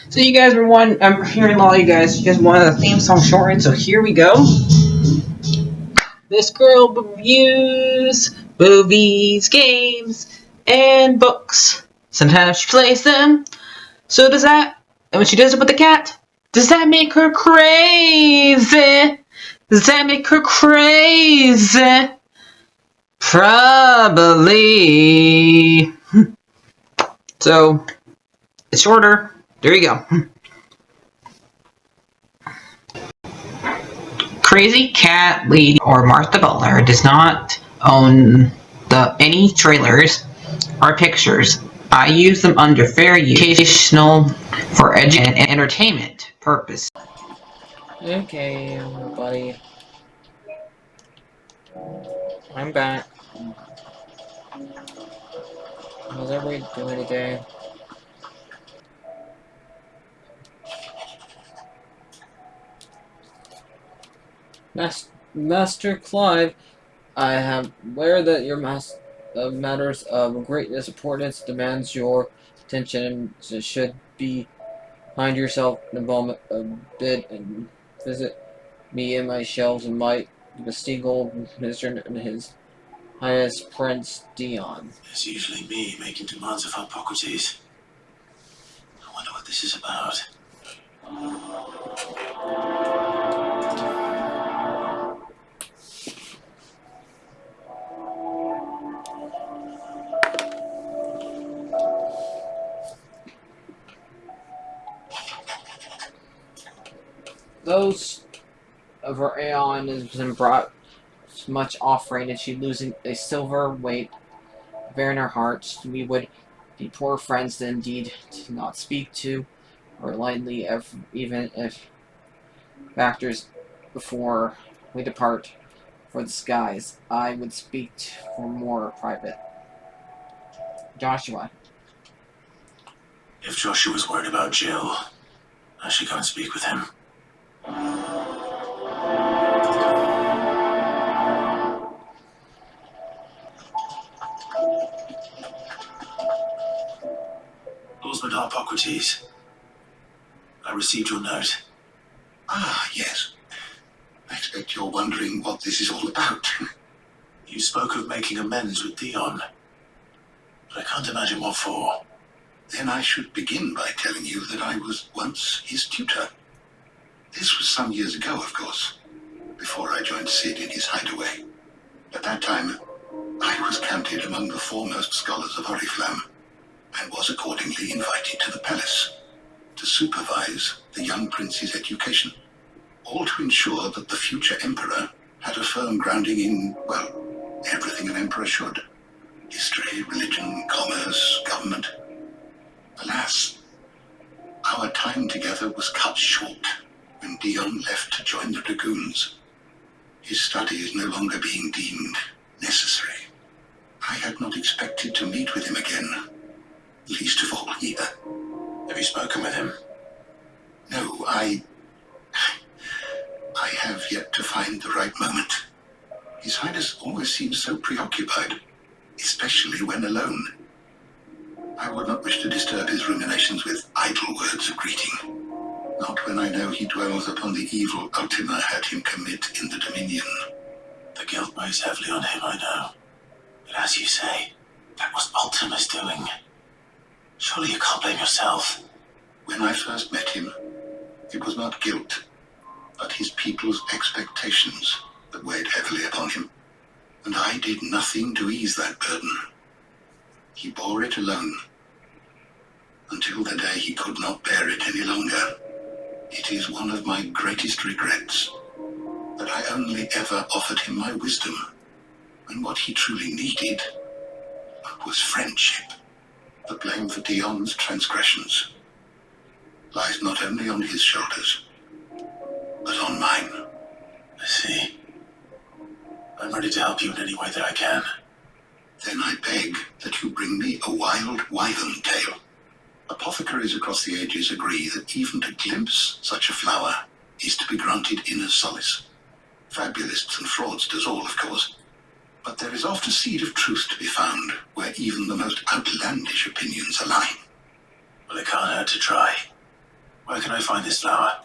So you guys were I'm hearing a lot of you guys wanted a theme song shortened, so here we go. This girl reviews movies, games, and books. Sometimes she plays them. So does that, and when she does it with the cat, does that make her crazy? Does that make her crazy? Probably. So, it's shorter. There you go. Crazycatlady or Martha Butler does not own any trailers or pictures. I use them under fair use, educational, for and entertainment purpose. Okay, everybody. I'm back. How's everybody doing today? Master Clive, I am aware that your matters of greatest importance demands your attention and should be find yourself in a moment a bit and visit me in my shelves and might the seagull Mr. and his Highness Prince Dion. It's usually me making demands of Hippocrates. I wonder what this is about. Those of her Aeon has been brought much offering, and she losing a silver weight bearing her heart. We would be poor friends that indeed to not speak to, or lightly, even if factors before we depart for the skies. I would speak for more private. Joshua. If Joshua's worried about Jill, I should go and speak with him. Lord Hippocrates, I received your note. Ah, yes. I expect you're wondering what this is all about. You spoke of making amends with Dion, but I can't imagine what for. Then I should begin by telling you that I was once his tutor. This was some years ago, of course, before I joined Sid in his hideaway. At that time, I was counted among the foremost scholars of Oriflamme, and was accordingly invited to the palace to supervise the young prince's education, all to ensure that the future emperor had a firm grounding in, well, everything an emperor should. History, religion, commerce, government. Alas, our time together was cut short when Dion left to join the dragoons. His studies no longer being deemed necessary. I had not expected to meet with him again, least of all here. Have you spoken with him? No, I have yet to find the right moment. His Highness always seems so preoccupied, especially when alone. I would not wish to disturb his ruminations with idle words of greeting, not when I know he dwells upon the evil Ultima had him commit in the Dominion. The guilt weighs heavily on him, I know. But as you say, that was Ultima's doing. Surely you can't blame yourself. When I first met him, it was not guilt, but his people's expectations that weighed heavily upon him, and I did nothing to ease that burden. He bore it alone, until the day he could not bear it any longer. It is one of my greatest regrets that I only ever offered him my wisdom, when what he truly needed was friendship. The blame for Dion's transgressions lies not only on his shoulders, but on mine. I see. I'm ready to help you in any way that I can. Then I beg that you bring me a wild wyvern tale. Apothecaries across the ages agree that even to glimpse such a flower is to be granted inner solace. Fabulists and fraudsters all, of course. But there is oft a seed of truth to be found where even the most outlandish opinions align. Well, it can't hurt to try. Where can I find this flower?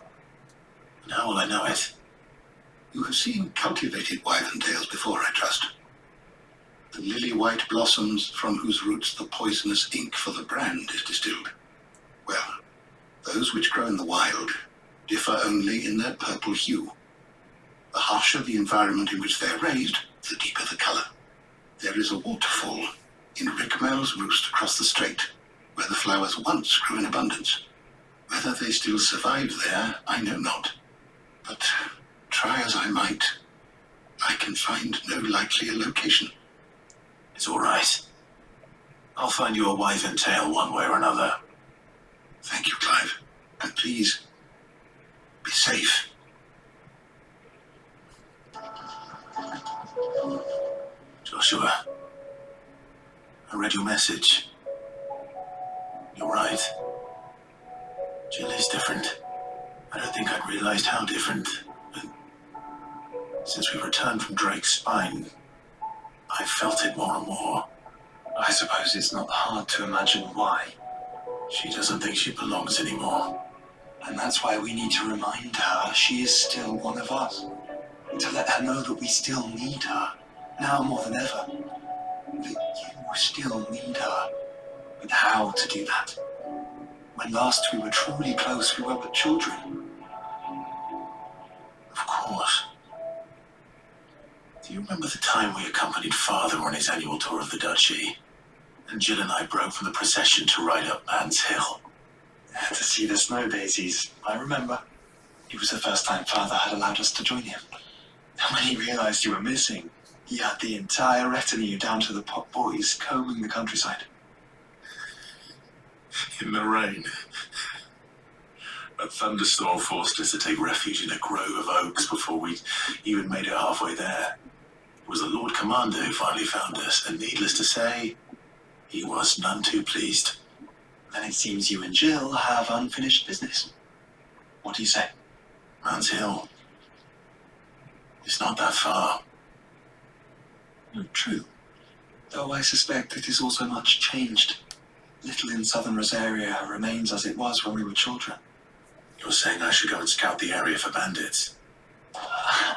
And how will I know it? You have seen cultivated wyvern tails before, I trust. The lily-white blossoms from whose roots the poisonous ink for the brand is distilled. Well, those which grow in the wild differ only in their purple hue. The harsher the environment in which they are raised, the deeper the color. There is a waterfall in Rickmel's roost across the strait, where the flowers once grew in abundance. Whether they still survive there, I know not. But try as I might, I can find no likelier location. It's all right. I'll find you a wyvern tail one way or another. Thank you, Clive. And please, be safe. Joshua, I read your message. You're right. Jill is different. I don't think I'd realized how different. But since we returned from Drake's spine, I felt it more and more. I suppose it's not hard to imagine why. She doesn't think she belongs anymore. And that's why we need to remind her she is still one of us. To let her know that we still need her, now more than ever. That you still need her. But how to do that? When last we were truly close, we were but children. Of course. Do you remember the time we accompanied Father on his annual tour of the Duchy? And Jill and I broke from the procession to ride up Man's Hill. To see the snow daisies, I remember. It was the first time Father had allowed us to join him. And when he realized you were missing, he had the entire retinue down to the pot boys combing the countryside. In the rain. A thunderstorm forced us to take refuge in a grove of oaks before we'd even made it halfway there. It was the Lord Commander who finally found us, and needless to say, he was none too pleased. Then it seems you and Jill have unfinished business. What do you say? Man's Hill. It's not that far. True. Though I suspect it is also much changed. Little in southern Rosaria remains as it was when we were children. You're saying I should go and scout the area for bandits?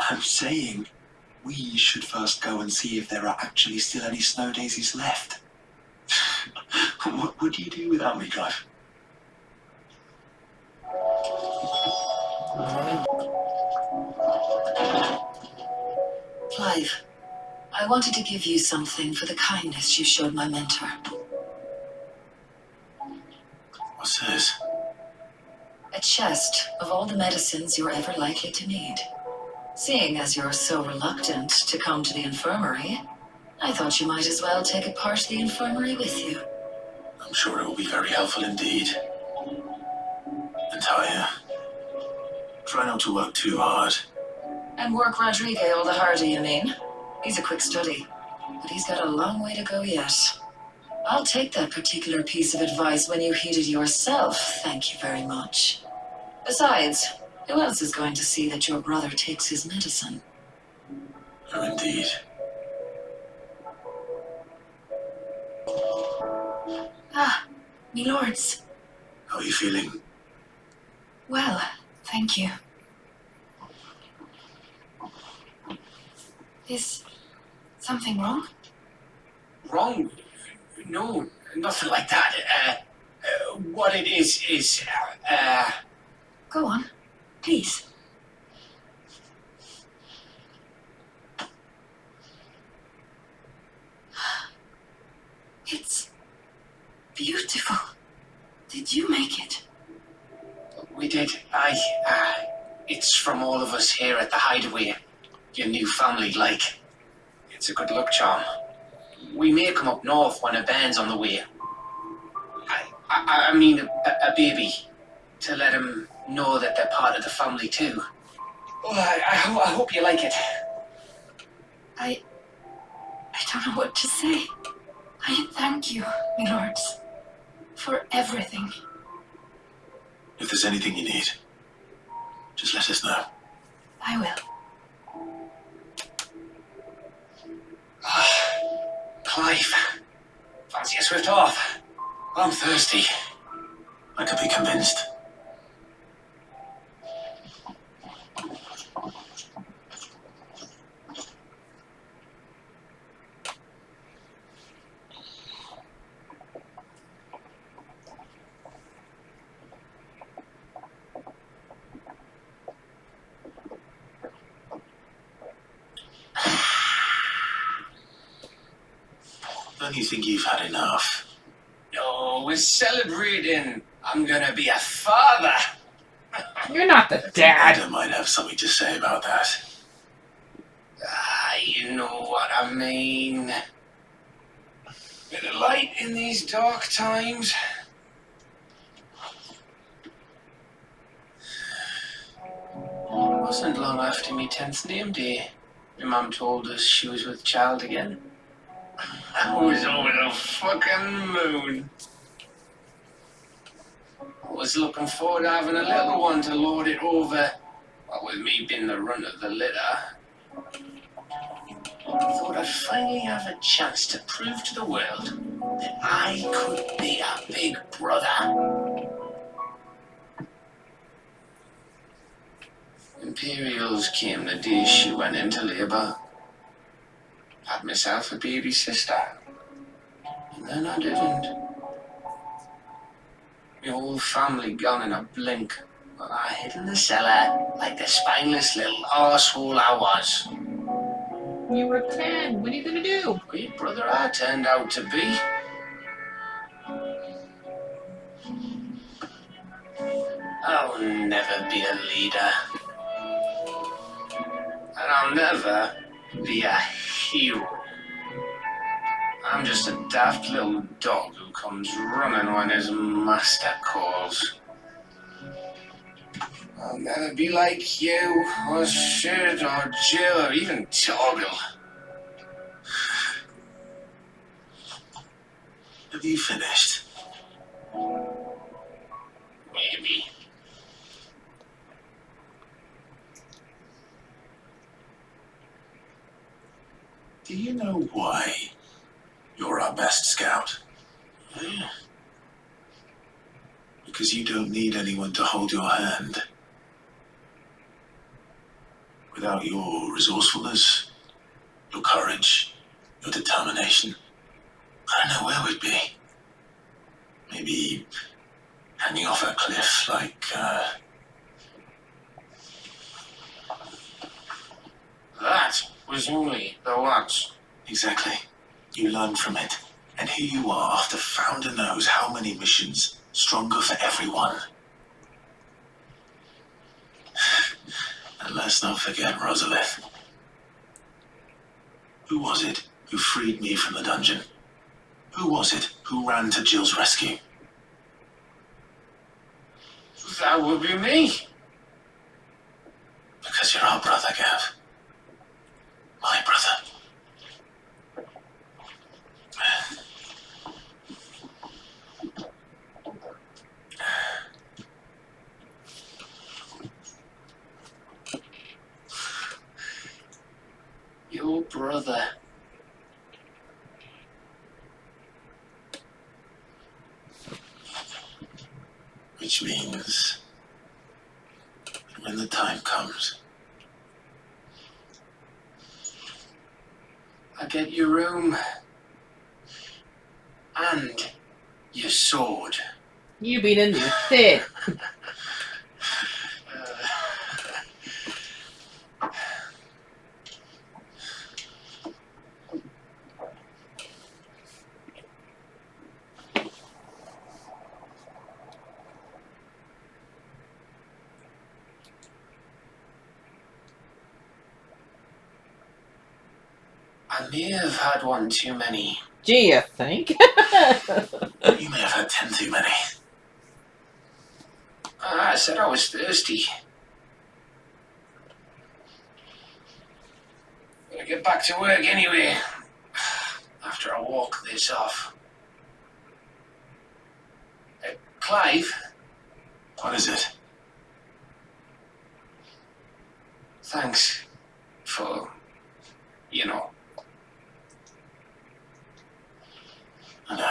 I'm saying we should first go and see if there are actually still any snow daisies left. What would you do without me, Clive? Clive, I wanted to give you something for the kindness you showed my mentor. What's this? A chest of all the medicines you're ever likely to need. Seeing as you're so reluctant to come to the infirmary, I thought you might as well take a part of the infirmary with you. I'm sure it will be very helpful indeed. And Taya, try not to work too hard. And work Rodrigue all the harder, you mean? He's a quick study, but he's got a long way to go yet. I'll take that particular piece of advice when you heed it yourself, thank you very much. Besides, who else is going to see that your brother takes his medicine? Oh, indeed. Ah, me lords. How are you feeling? Well, thank you. Is something wrong? Wrong? No, nothing like that. What it is, Go on, please. It's beautiful. Did you make it? we did. It's from all of us here at the Hideaway. Your new family, like. It's a good luck charm. We may come up north when a band's on the way. I mean a baby. To let him know that they're part of the family too. Oh, I hope you like it. I don't know what to say. I thank you, my lords, for everything. If there's anything you need, just let us know. I will. Clive, fancy a swift off? I'm thirsty. I could be convinced. when you think you've had enough. No, we're celebrating. I'm gonna be a father. You're not the dad. Ada might have something to say about that. Ah, you know what I mean. Bit of light in these dark times. It wasn't long after me 10th name day. My mum told us she was with child again. I was over the fucking moon. I was looking forward to having a little one to lord it over. What with me being the runt of the litter. I thought I'd finally have a chance to prove to the world that I could be a big brother. Imperials came the day she went into labour. Had myself a baby sister. And then I didn't. My whole family gone in a blink. But I hid in the cellar like the spineless little arsehole I was. You were 10. What are you gonna do? Great brother I turned out to be. I'll never be a leader. And I'll never be a hero. I'm just a daft little dog who comes running when his master calls. I'll never be like you, or Sid, or Jill, or even Toggle. Have you finished? Maybe. Do you know why you're our best scout? Yeah. Because you don't need anyone to hold your hand. Without your resourcefulness, your courage, your determination, I don't know where we'd be. Maybe hanging off a cliff like, That was only the once. Exactly. You learned from it. And here you are after founder knows how many missions, stronger for everyone. And let's not forget Rosalith. Who was it who freed me from the dungeon? Who was it who ran to Jill's rescue? That would be me. Because you're our brother, Gav. My brother. Your brother. Which means, when the time comes, I get your room. And your sword. You beat a new Sid. I may have had one too many. Do you think? you may have had 10 too many. I said I was thirsty. Gotta get back to work anyway. After I walk this off. Clive, What is it? thanks for, you know. I know.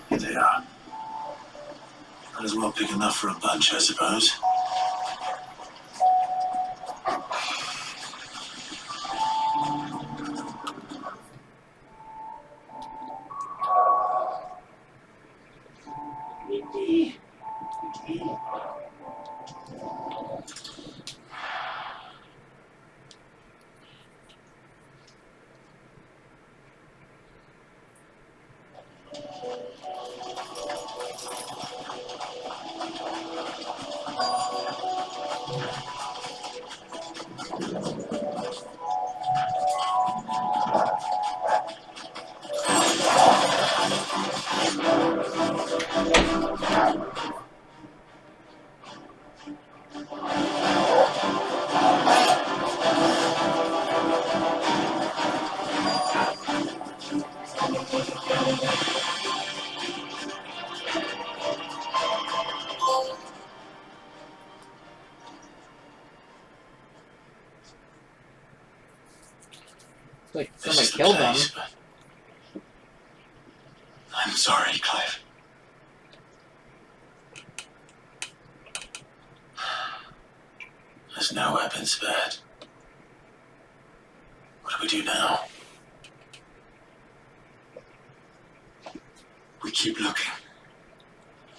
Here they are. Might as well pick enough for a bunch, I suppose. Like This somebody is the killed them. place, but I'm sorry, Clive. There's no weapons spared. What do we do now? We keep looking.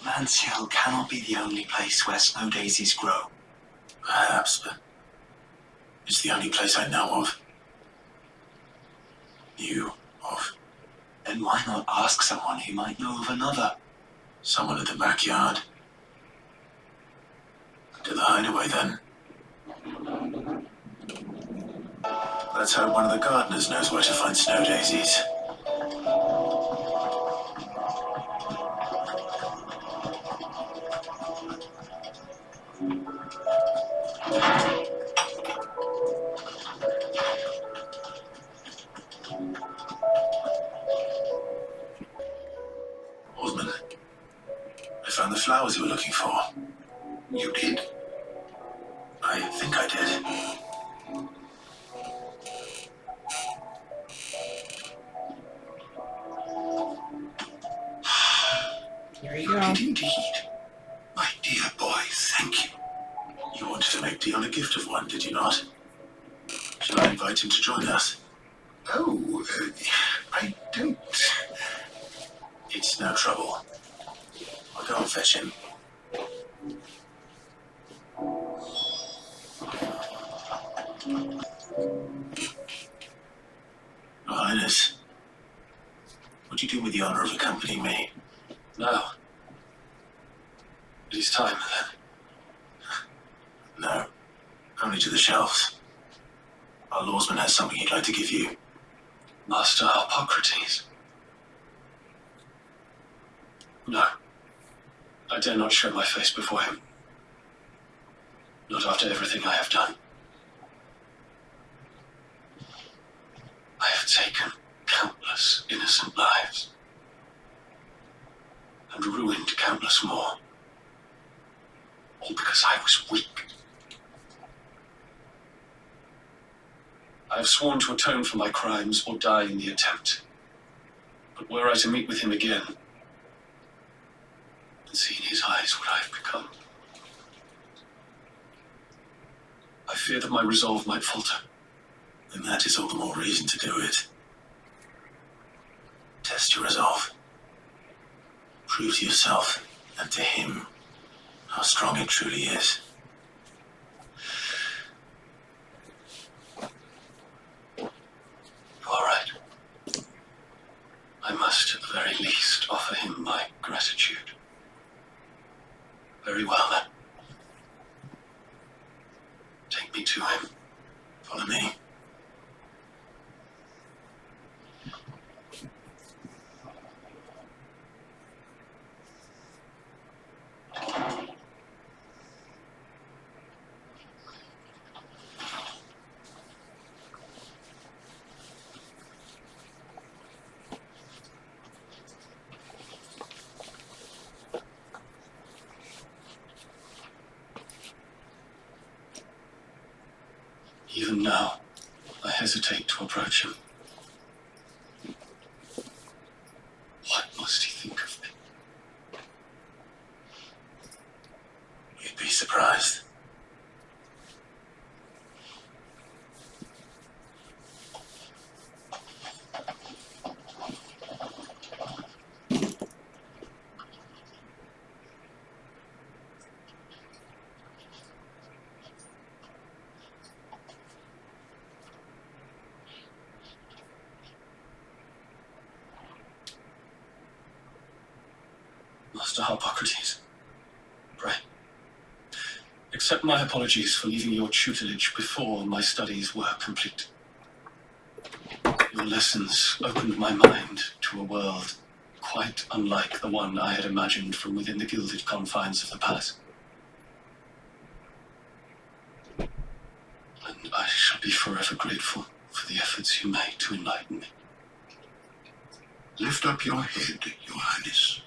Lance Hill cannot be the only place where snow daisies grow. Perhaps, but it's the only place I know of. Knew of. Then why not ask someone who might know of another? Someone at the backyard. To the hideaway, then. Let's hope one of the gardeners knows where to find snow daisies. Osman, I found the flowers you were looking for. You did? I think I did. Here you You go. did indeed. My dear boy, thank you. You wanted to make Dion a gift of one, did you not? Shall I invite him to join us? Oh, I don't... It's no trouble. I'll go and fetch him. Your Highness, would you do me the honor of accompanying me? No. It is time, then. No, only to the shelves. Our lawsman has something he'd like to give you. Master Hippocrates. No. I dare not show my face before him. Not after everything I have done. I have taken countless innocent lives. And ruined countless more. All because I was weak. I have sworn to atone for my crimes or die in the attempt. But were I to meet with him again, and see in his eyes what I have become, I fear that my resolve might falter. And that is all the more reason to do it. Test your resolve. Prove to yourself and to him how strong it truly is. You are right. I must at the very least offer him my gratitude. Very well then. Take me to him. Follow me. Even now, I hesitate to approach him. What must he think of me? You'd be surprised. Master Harpocrates, pray, accept my apologies for leaving your tutelage before my studies were complete. Your lessons opened my mind to a world quite unlike the one I had imagined from within the gilded confines of the palace. And I shall be forever grateful for the efforts you made to enlighten me. Lift up your head, Your Highness.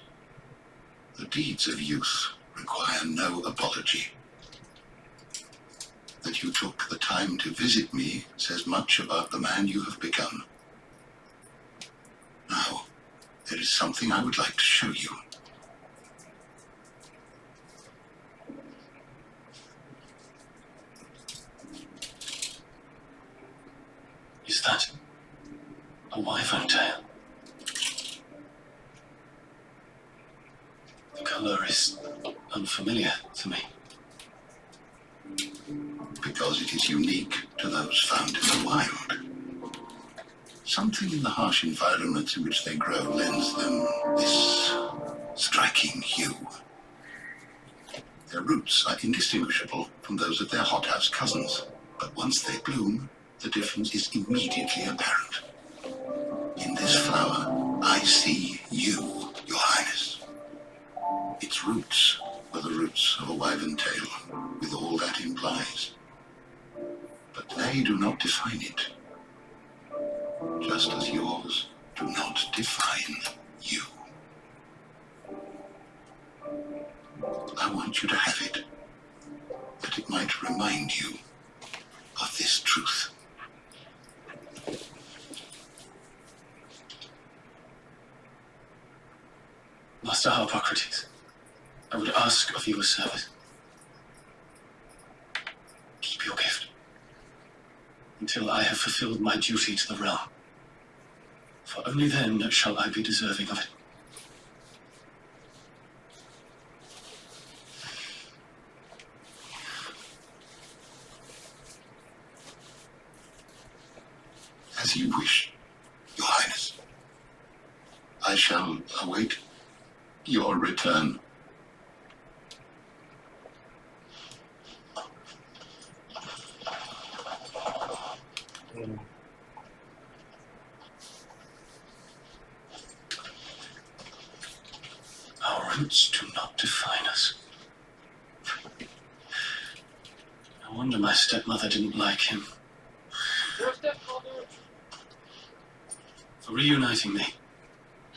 The deeds of youth require no apology. That you took the time to visit me says much about the man you have become. Now, there is something I would like to show you. Is that a wyvern tail? The color is unfamiliar to me. Because it is unique to those found in the wild. Something in the harsh environments in which they grow lends them this striking hue. Their roots are indistinguishable from those of their hothouse cousins, but once they bloom, the difference is immediately apparent. In this flower, I see you, Your Highness. Its roots were the roots of a wyvern tail, with all that implies. But they do not define it, just as yours do not define you. I want you to have it, that it might remind you of this truth. Master Harpocrates, I would ask of you a service. Keep your gift until I have fulfilled my duty to the realm, for only then shall I be deserving of it. As you wish, Your Highness. I shall await your return. How Roots do not define us. No wonder my stepmother didn't like him. For reuniting me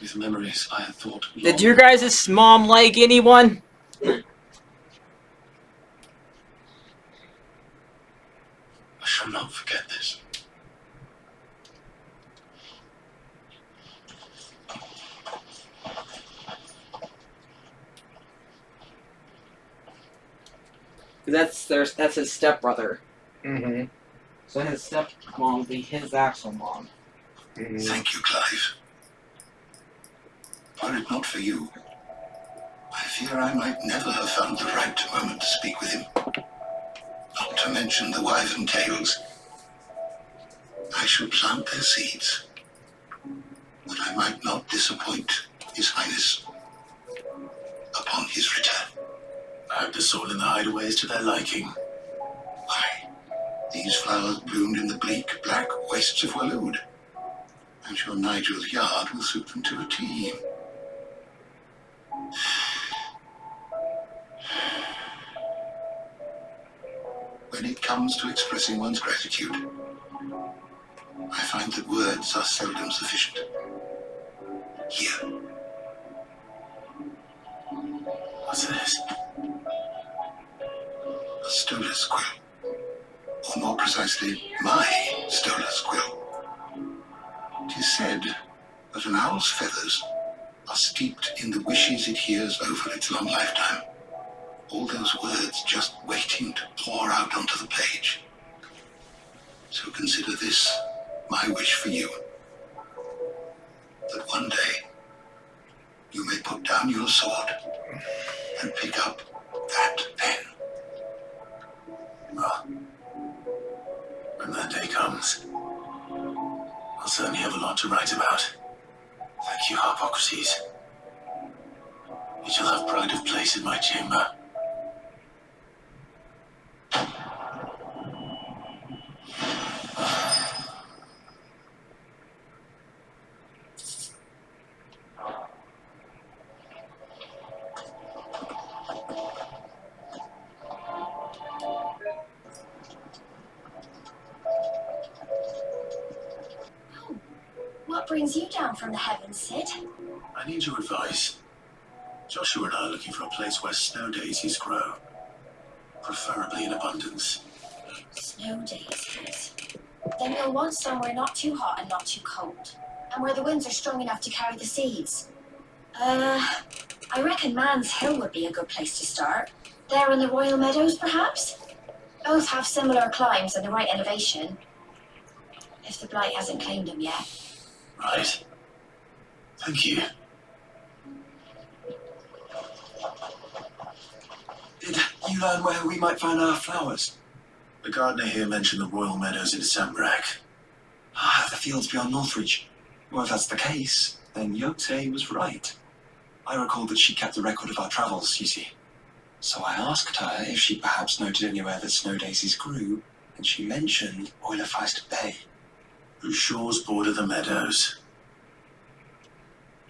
with memories I had thought long. Did your guys' mom like anyone? I shall not forget this. That's his stepbrother. Mm-hmm. So his stepmom would be his actual mom. Thank you, Clive. Were it not for you, I fear I might never have found the right moment to speak with him. Not to mention the wyvern tales. I shall plant their seeds, that I might not disappoint His Highness upon his return. I hope the soil in the hideaways to their liking. Why, these flowers bloomed in the bleak, black wastes of Waloed, and your Nigel's yard will suit them to a T. When it comes to expressing one's gratitude, I find that words are seldom sufficient. Here, What's this? a stolas quill. Or more precisely, my stolas quill. 'Tis said that an owl's feathers are steeped in the wishes it hears over its long lifetime. All those words just waiting to pour out onto the page. So consider this my wish for you. That one day you may put down your sword and pick up that pen. Well, when that day comes, I'll certainly have a lot to write about. Thank you, Harpocrates. You shall have pride of place in my chamber. What brings you down from the heavens, Sid? I need your advice. Joshua and I are looking for a place where snow daisies grow. Preferably in abundance. Snow daisies. Then you'll want somewhere not too hot and not too cold, and where the winds are strong enough to carry the seeds. I reckon Man's Hill would be a good place to start. There in the Royal Meadows, perhaps? Both have similar climes and the right elevation. If the blight hasn't claimed them yet. Right. Thank you. Did you learn where we might find our flowers? The gardener here mentioned the Royal Meadows in Decembrac. Ah, the fields beyond Northridge. Well, if that's the case, then Yote was right. I recall that she kept a record of our travels, you see. So I asked her if she perhaps noted anywhere that snow daisies grew, and she mentioned Oilerfeist Bay. Whose shores border the meadows.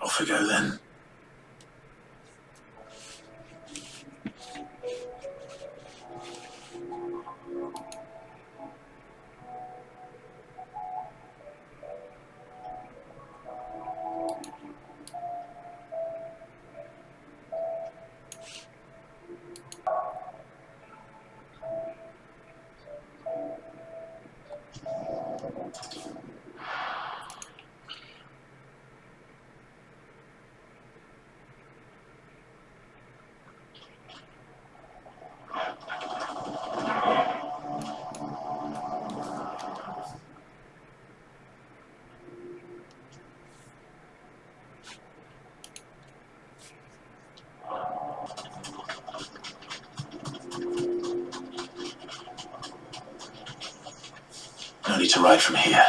Off we go then. No need to ride from here.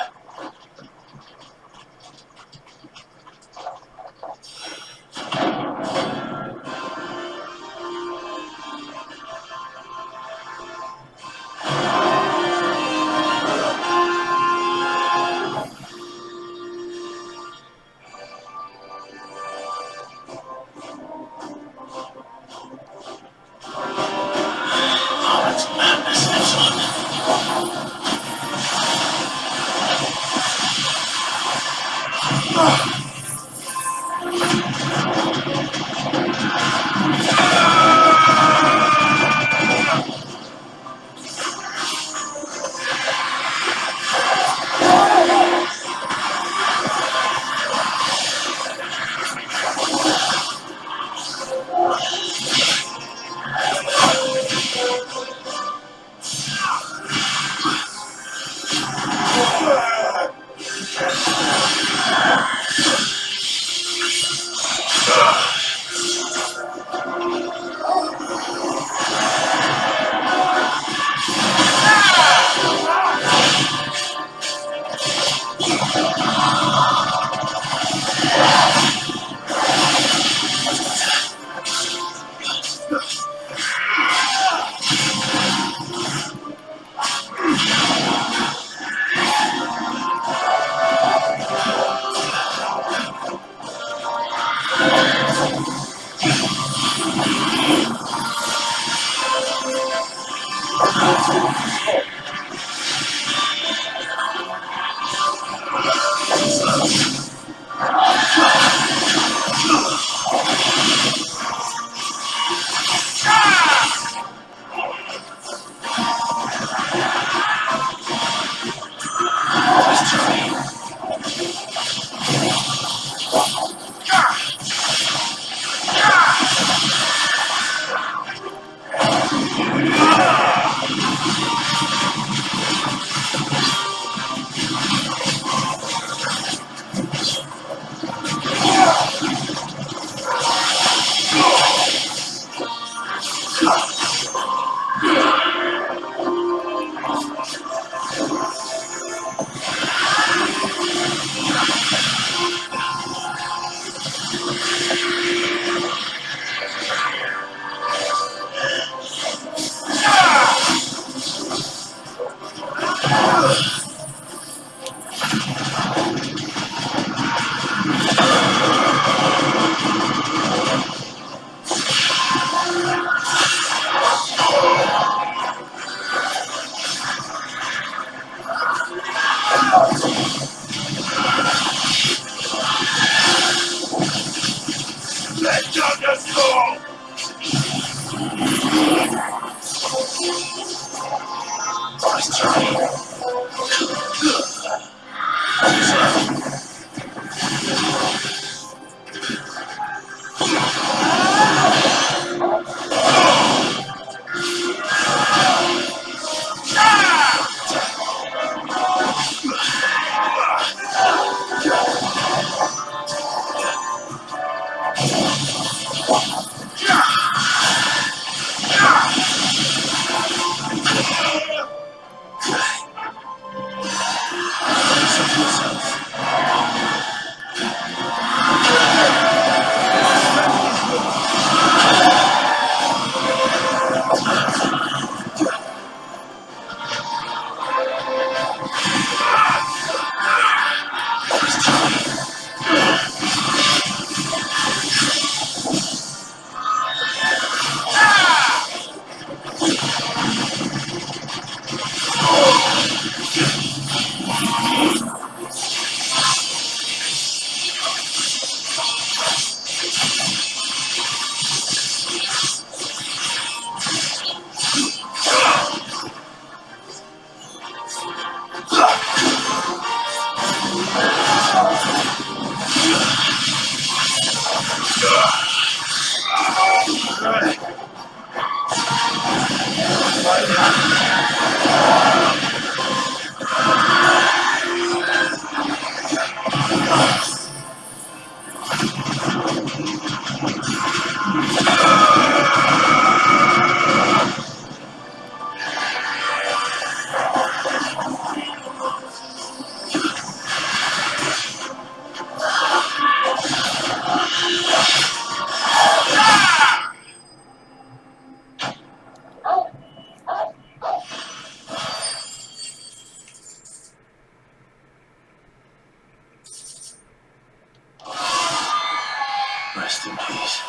Rest in peace.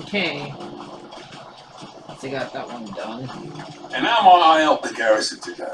Okay. So got that one done. And how might I help the garrison today?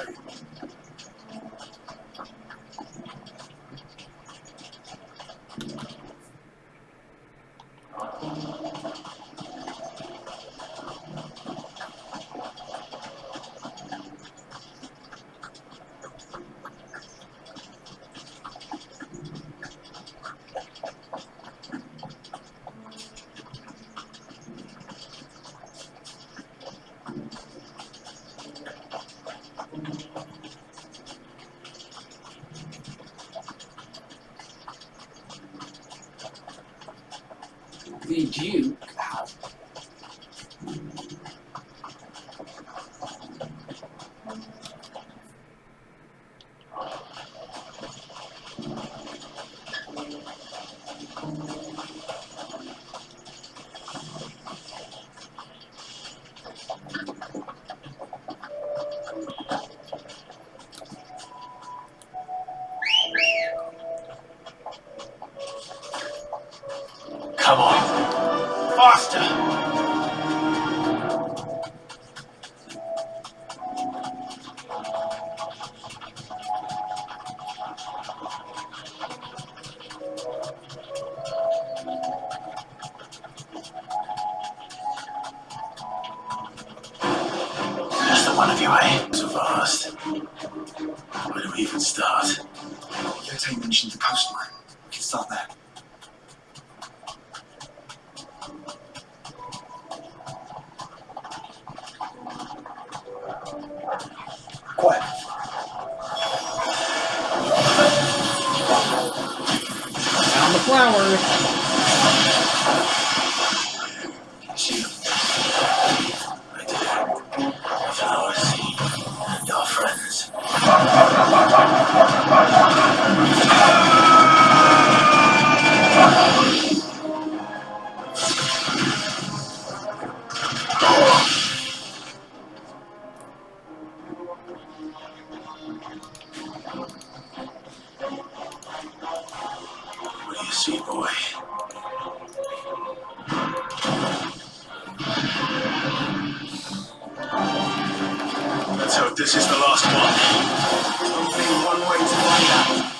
The Duke has. Come on. Faster! That's the one of you, eh? So fast. Where do we even start? Yote mentioned the coastline. We can start there. Quiet. Found the flowers. See them. I do. The flowers. And our friends. What do you see, boy? Let's hope this is the last one. Only one way to find out.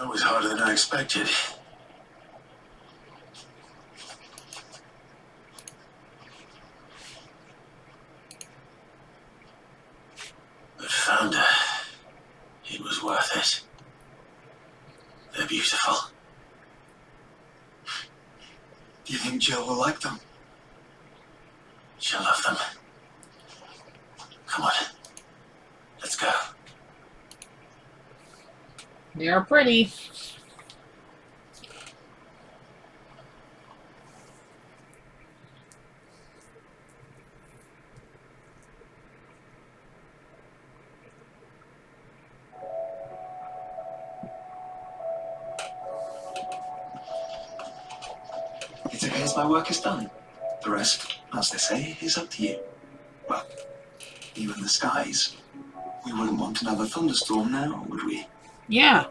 That was harder than I expected. But found her. It was worth it. They're beautiful. Do you think Jill will like them? She'll love them. Come on. Let's go. They are pretty. It's okay as my work is done. The rest, as they say, is up to you. Well, even the skies. We wouldn't want another thunderstorm now, would we? Yeah.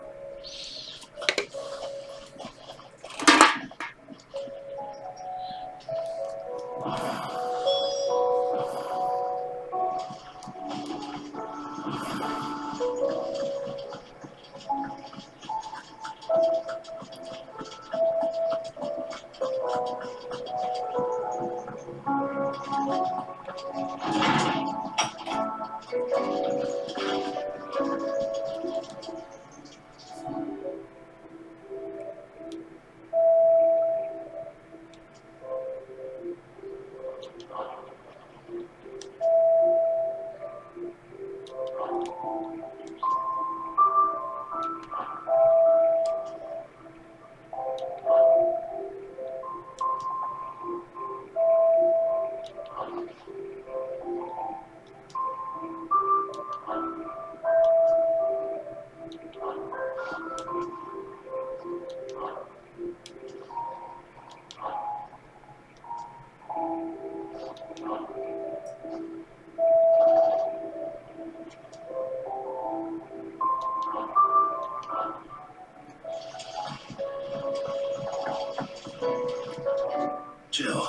Jill,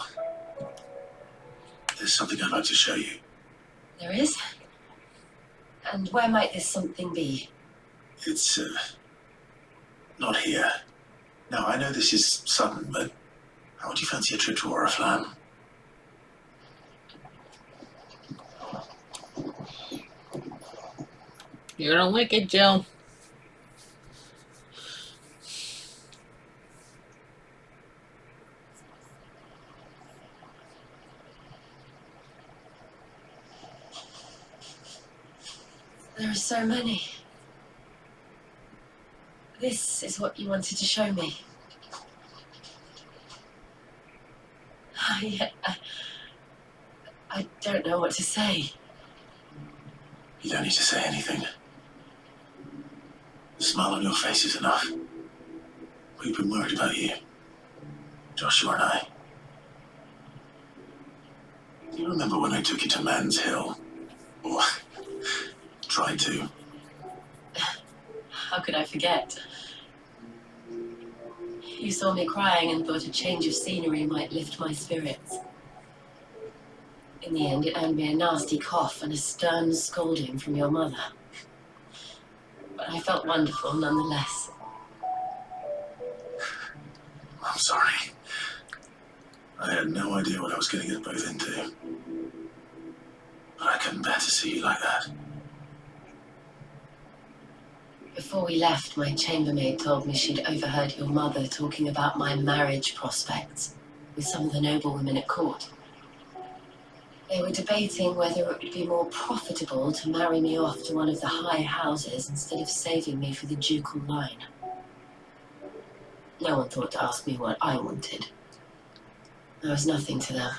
there's something I'd like to show you. There is? And where might this something be? It's, not here. Now, I know this is sudden, but how would you fancy a trip to Oriflamme? You're gonna like it, Jill. There are so many. This is what you wanted to show me. I don't know what to say. You don't need to say anything. The smile on your face is enough. We've been worried about you. Joshua and I. Do you remember when I took you to Man's Hill? Or tried to? How could I forget? You saw me crying and thought a change of scenery might lift my spirits. In the end, it earned me a nasty cough and a stern scolding from your mother. But I felt wonderful nonetheless. I'm sorry. I had no idea what I was getting us both into. But I couldn't bear to see you like that. Before we left, my chambermaid told me she'd overheard your mother talking about my marriage prospects with some of the noblewomen at court. They were debating whether it would be more profitable to marry me off to one of the high houses instead of saving me for the ducal line. No one thought to ask me what I wanted. I was nothing to them.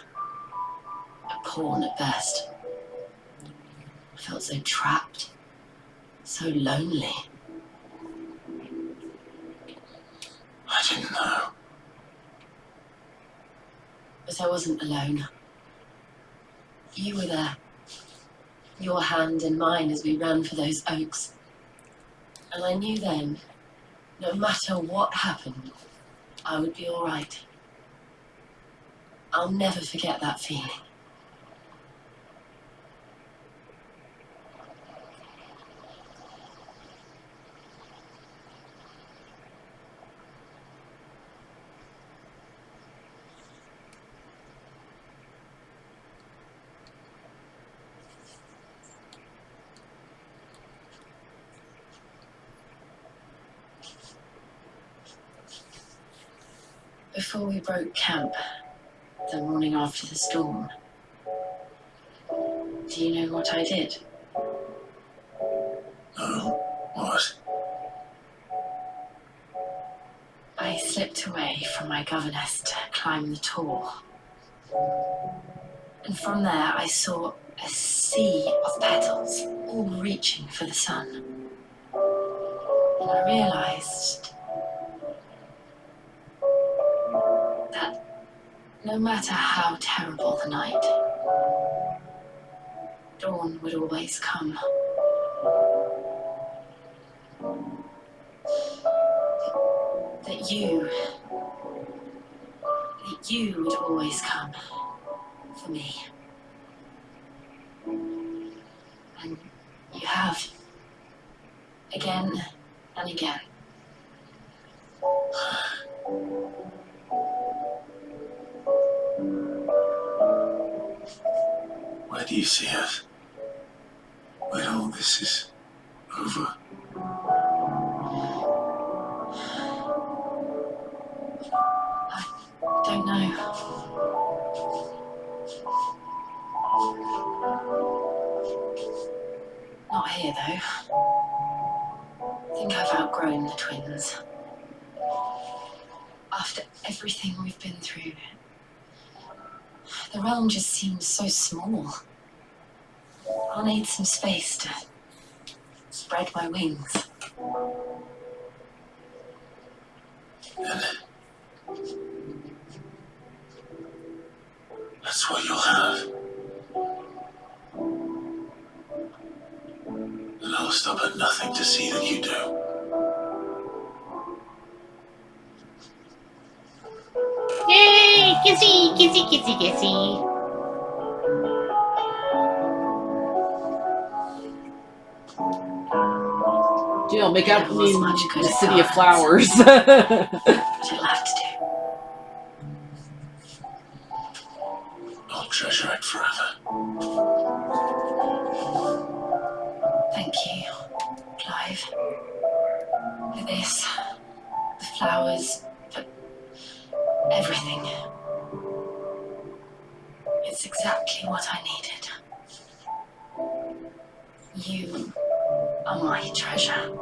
A pawn at best. I felt so trapped, so lonely. I didn't know. But I wasn't alone. You were there. Your hand in mine as we ran for those oaks. And I knew then, no matter what happened, I would be all right. I'll never forget that feeling. Before we broke camp, the morning after the storm, do you know what I did? No? What? I slipped away from my governess to climb the tor. And from there I saw a sea of petals, all reaching for the sun. And I realized that no matter how terrible the night, dawn would always come. That you would always come for me. And you have. Again and again. Where do you see us? When all this is over? Don't know. Not here, though. I think I've outgrown the twins. After everything we've been through, the realm just seems so small. I'll need some space to spread my wings. And that's what you'll have. And I'll stop at nothing to see that you do. Yay! Kissy, kissy, kissy, kissy. Jill, make out was in much good the at city of cards. flowers. But it'll have to do. I'll treasure it forever. Thank you, Clive. For this, the flowers, for everything. It's exactly what I needed. You are my treasure.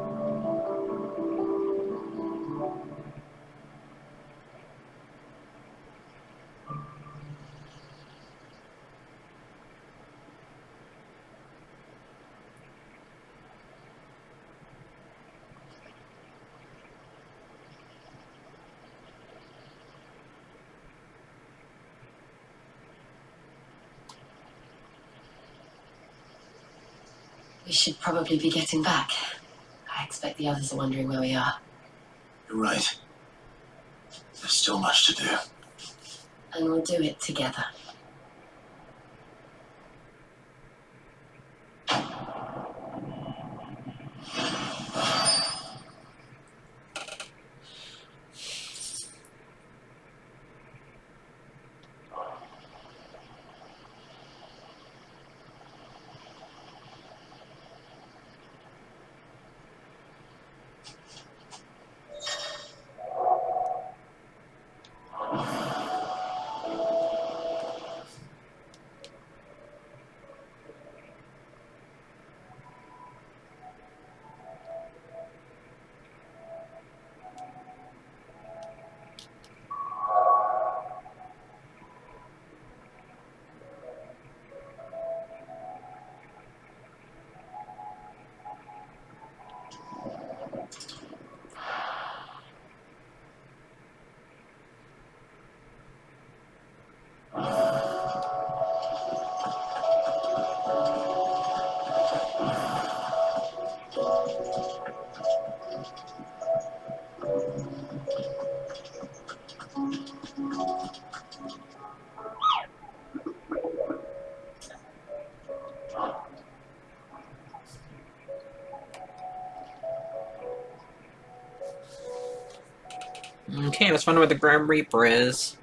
We should probably be getting back. I expect the others are wondering where we are. You're right. There's still much to do. And we'll do it together. Okay, let's find out where the Grim Reaper is.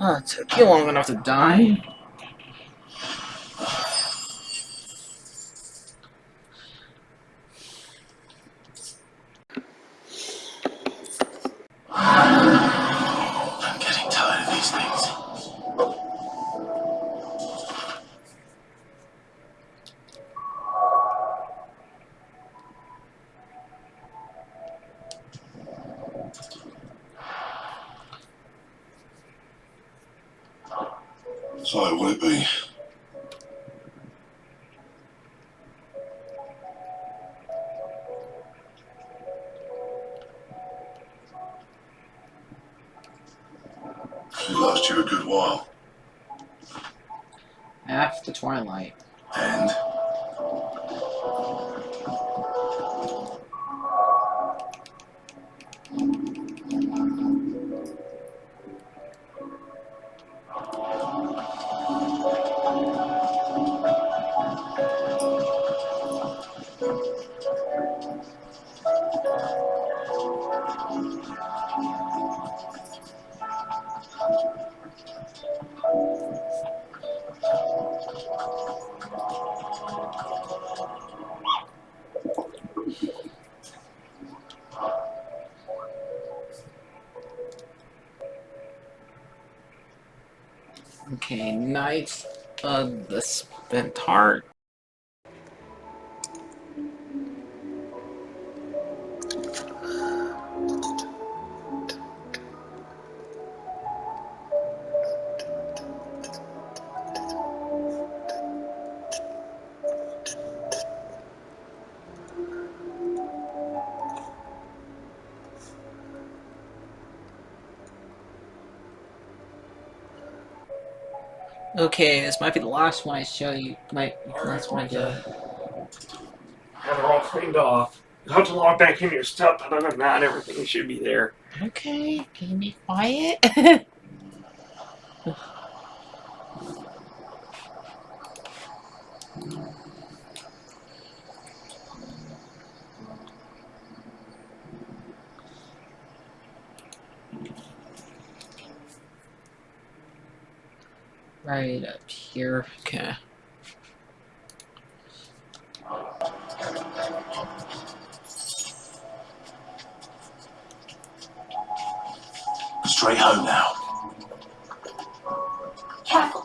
Oh, it took you long enough to die. I'm getting tired of these things. So, will it be? She lost you a good while. After Twilight. And? Okay, Knights of the Spent Heart. Okay, this might be the last one I show you. Last one I do. cleaned off. You'll have to log back in your stuff, but other than that, everything should be there. Okay, can you be quiet? Right up here. Okay. Straight home now. Careful.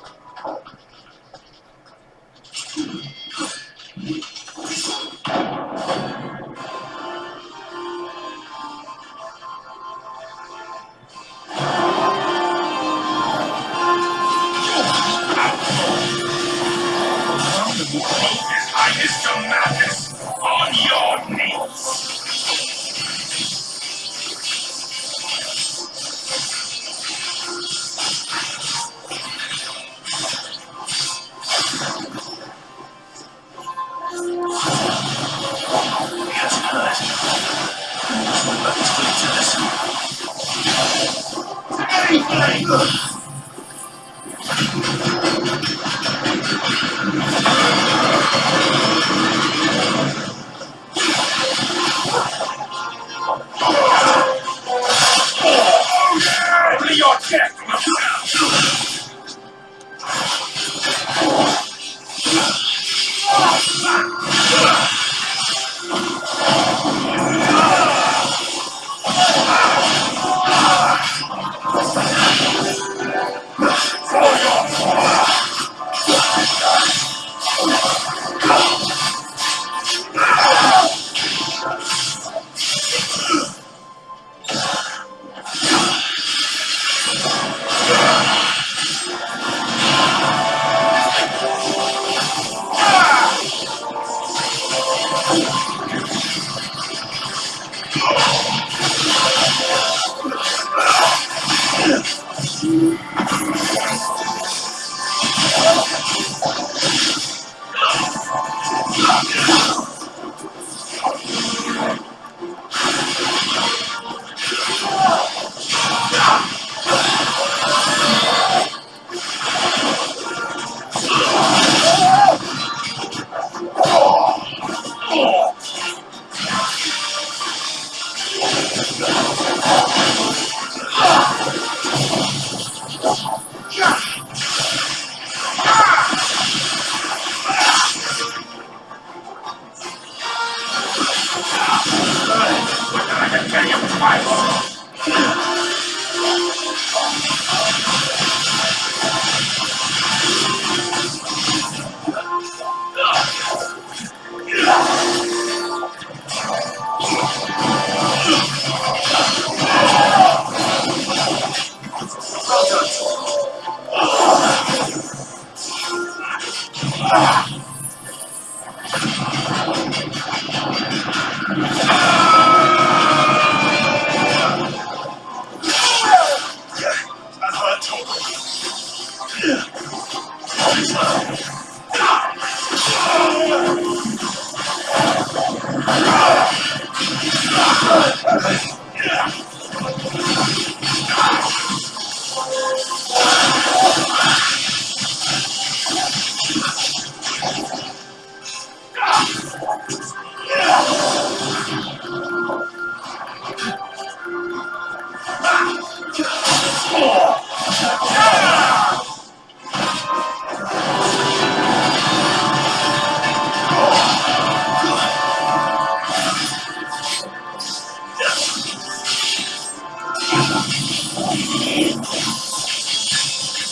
He hasn't heard. Just went back his feet to listen.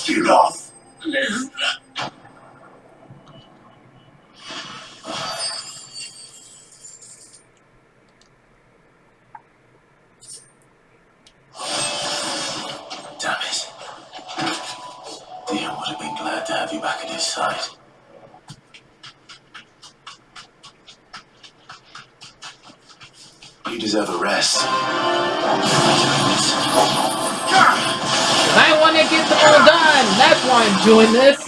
Enough! Damn it. Theo would have been glad to have you back at his side. You deserve a rest. I want to get them all done. That's why I'm doing this.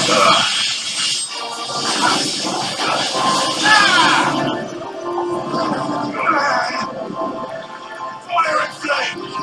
Fire and flame!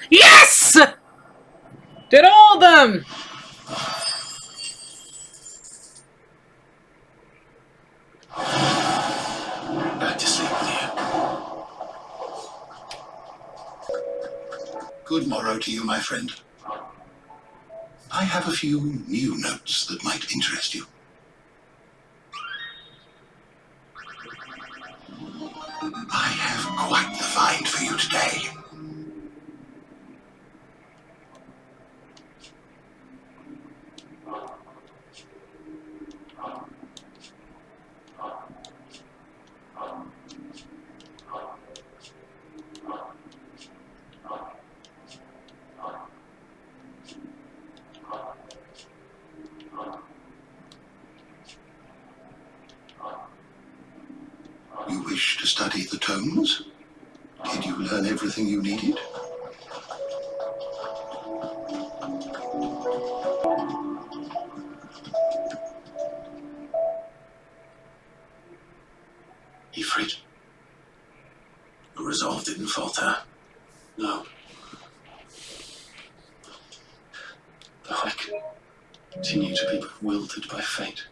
Yes! Did all of them! Back to sleep with you. Good morrow to you, my friend. I have a few new notes that might interest you. I have quite the find for you today. You wish to study the tomes? Did you learn everything you needed? Ifrit, your resolve didn't falter. No. Though I continue to be bewildered by fate.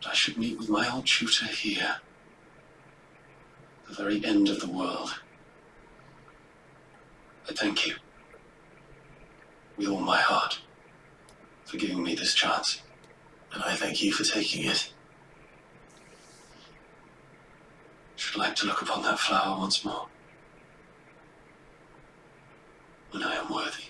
But I should meet with my old tutor here. The very end of the world. I thank you. With all my heart. For giving me this chance. And I thank you for taking it. Should like to look upon that flower once more. When I am worthy.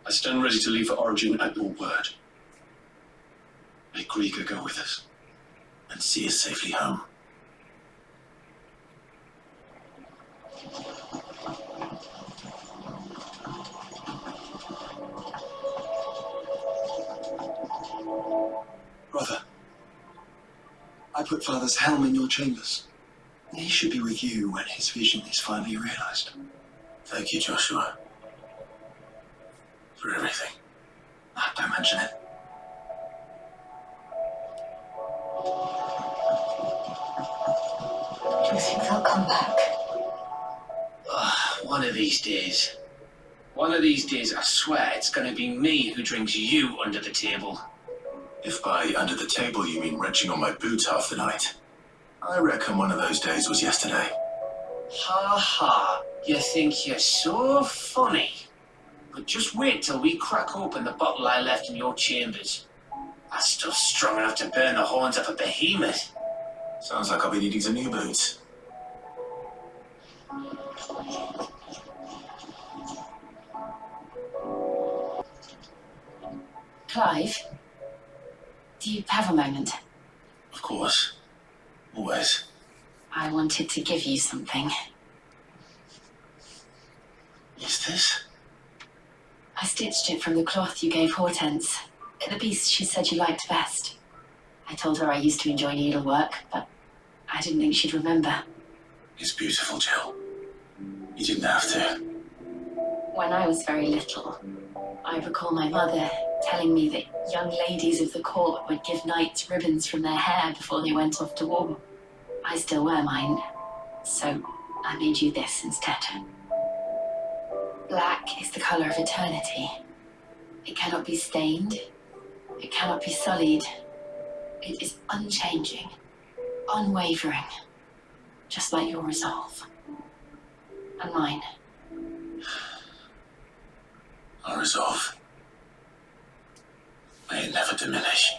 I stand ready to leave for Origin at your word. May Krieger go with us. And see us safely home. I put Father's helm in your chambers. He should be with you when his vision is finally realized. Thank you, Joshua. For everything. Don't mention it. Do you think they'll come back? One of these days. One of these days, I swear, it's gonna be me who drinks you under the table. If by under the table you mean wrenching on my boots half the night, I reckon one of those days was yesterday. Ha ha, you think you're so funny. But just wait till we crack open the bottle I left in your chambers. That stuff's strong enough to burn the horns off a behemoth. Sounds like I'll be needing some new boots. Clive, do you have a moment? Of course. Always. I wanted to give you something. Is this? I stitched it from the cloth you gave Hortense. The piece she said you liked best. I told her I used to enjoy needlework, but I didn't think she'd remember. It's beautiful, Jill. You didn't have to. When I was very little, I recall my mother telling me that young ladies of the court would give knights ribbons from their hair before they went off to war. I still wear mine, so I made you this instead. Black is the color of eternity. It cannot be stained. It cannot be sullied. It is unchanging, unwavering, just like your resolve. And mine. Our resolve. May it never diminish.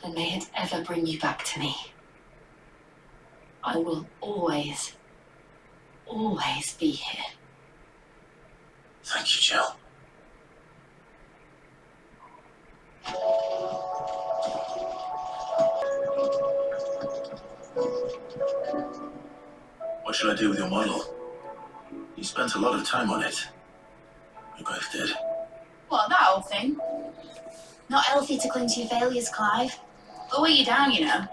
And may it ever bring you back to me. I will always be here. Thank you, Jill. What should I do with your model? You spent a lot of time on it. We both did. What, that old thing? Not healthy to cling to your failures, Clive. They'll weigh you down, you know.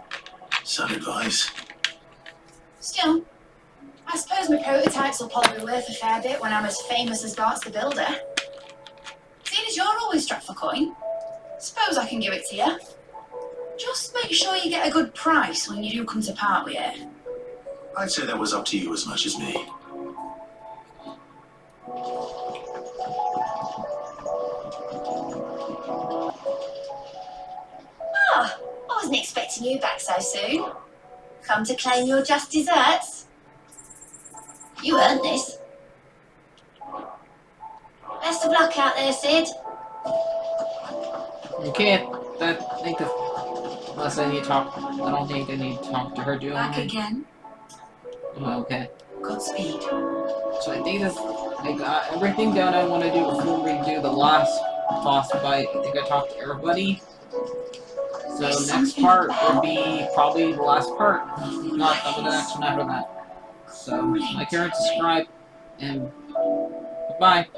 Some advice. Still, I suppose my prototypes will probably be worth a fair bit when I'm as famous as Bart's the Builder. Seeing as you're always strapped for coin, suppose I can give it to you. Just make sure you get a good price when you do come to part with it. I'd say that was up to you as much as me. Ah, I wasn't expecting you back so soon. Come to claim your just desserts? You earned this. Best of luck out there, Sid. Okay, I think that unless I need to talk, I don't think I need to talk to her, do I? Back again. Oh, okay. Godspeed. So I think that's, I got everything done I want to do before we do the last boss fight. I think I talked to everybody. So next part will be probably the last part. Not the next one after that. So like, share, and subscribe, and goodbye.